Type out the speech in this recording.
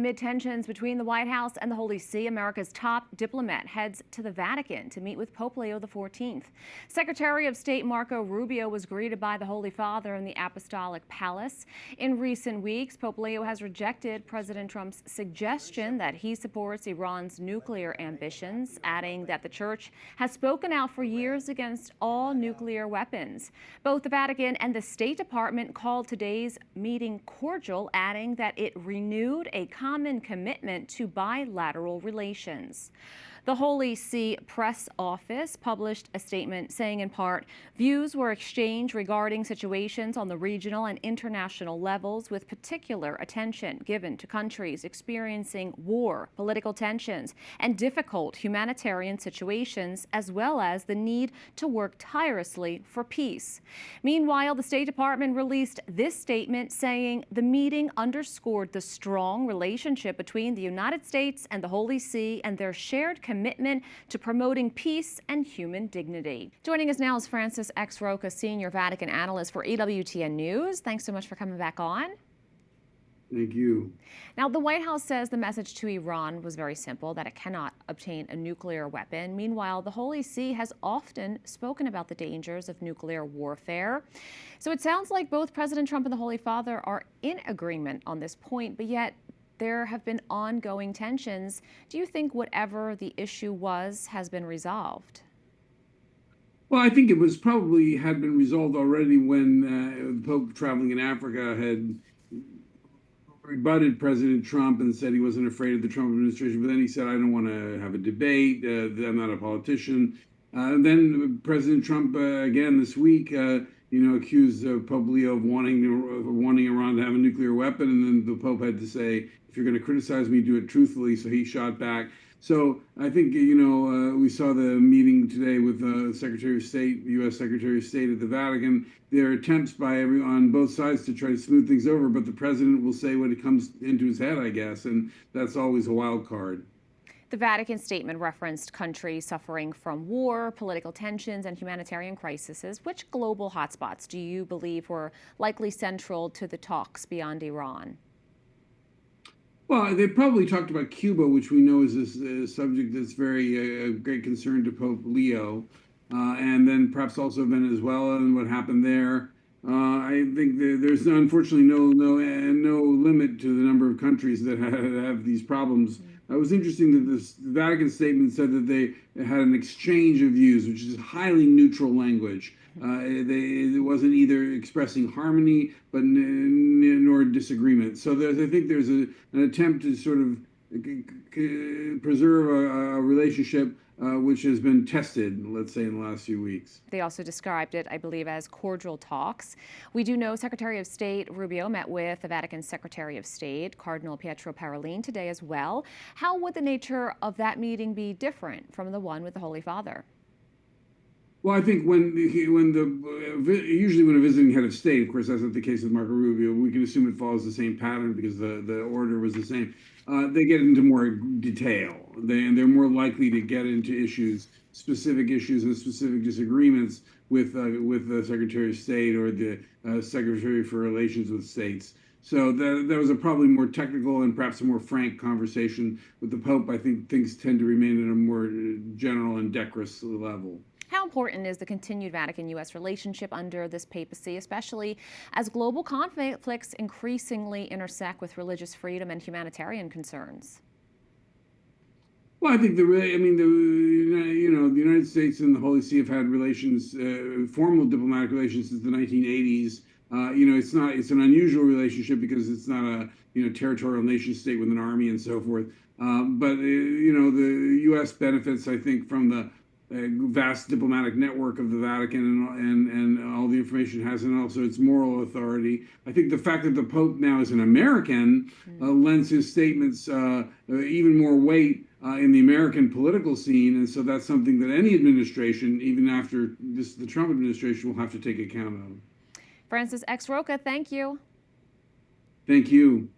amid tensions between the White House and the Holy See, America's top diplomat heads to the Vatican to meet with Pope Leo XIV. Secretary of State Marco Rubio was greeted by the Holy Father in the Apostolic Palace. In recent weeks, Pope Leo has rejected President Trump's suggestion that he supports Iran's nuclear ambitions, adding that the Church has spoken out for years against all nuclear weapons. Both the Vatican and the State Department called today's meeting cordial, adding that it renewed a common commitment to bilateral relations. The Holy See Press Office published a statement saying, in part, views were exchanged regarding situations on the regional and international levels, with particular attention given to countries experiencing war, political tensions, and difficult humanitarian situations, as well as the need to work tirelessly for peace. Meanwhile, the State Department released this statement saying the meeting underscored the strong relationship between the United States and the Holy See and their shared commitment to promoting peace and human dignity. Joining us now is Francis X. Rocca, Senior Vatican Analyst for EWTN News. Thanks so much for coming back on. Thank you. Now, the White House says the message to Iran was very simple, that it cannot obtain a nuclear weapon. Meanwhile, the Holy See has often spoken about the dangers of nuclear warfare. So it sounds like both President Trump and the Holy Father are in agreement on this point, but yet there have been ongoing tensions. Do you think whatever the issue was has been resolved? Well, I think it was probably had been resolved already when the Pope traveling in Africa had rebutted President Trump and said he wasn't afraid of the Trump administration. But then he said, I don't want to have a debate. I'm not a politician. Then President Trump, again this week, accused Pope Leo of wanting Iran to have a nuclear weapon. And then the Pope had to say, if you're going to criticize me, do it truthfully. So he shot back. So I think, we saw the meeting today with Secretary of State, U.S. Secretary of State at the Vatican. There are attempts on both sides to try to smooth things over, but the president will say what it comes into his head, I guess, and that's always a wild card. The Vatican statement referenced countries suffering from war, political tensions, and humanitarian crises. Which global hotspots do you believe were likely central to the talks beyond Iran? Well, they probably talked about Cuba, which we know is a subject that's very great concern to Pope Leo, and then perhaps also Venezuela and what happened there. I think there's unfortunately no limit to the number of countries that have these problems. It was interesting that the Vatican statement said that they had an exchange of views, which is highly neutral language. It wasn't either expressing harmony, but nor disagreement. So I think there's an attempt to sort of preserve a relationship which has been tested, let's say, in the last few weeks. They also described it, I believe, as cordial talks. We do know Secretary of State Rubio met with the Vatican Secretary of State, Cardinal Pietro Parolin, today as well. How would the nature of that meeting be different from the one with the Holy Father? Well, I think usually when a visiting head of state, of course, that's not the case with Marco Rubio, we can assume it follows the same pattern because the order was the same. They get into more detail. They're more likely to get into specific issues and specific disagreements with the Secretary of State or the Secretary for Relations with States. So that was a probably more technical and perhaps a more frank conversation. With the Pope, I think things tend to remain at a more general and decorous level. How important is the continued Vatican-U.S. relationship under this papacy, especially as global conflicts increasingly intersect with religious freedom and humanitarian concerns? Well, I think the United States and the Holy See have had relations, formal diplomatic relations since the 1980s. It's an unusual relationship because it's not a territorial nation state with an army and so forth. But the U.S. benefits, I think, from the vast diplomatic network of the Vatican and all the information it has, and also its moral authority. I think the fact that the Pope now is an American lends his statements even more weight in the American political scene, and so that's something that any administration, even after the Trump administration, will have to take account of. Francis X. Rocca, thank you. Thank you.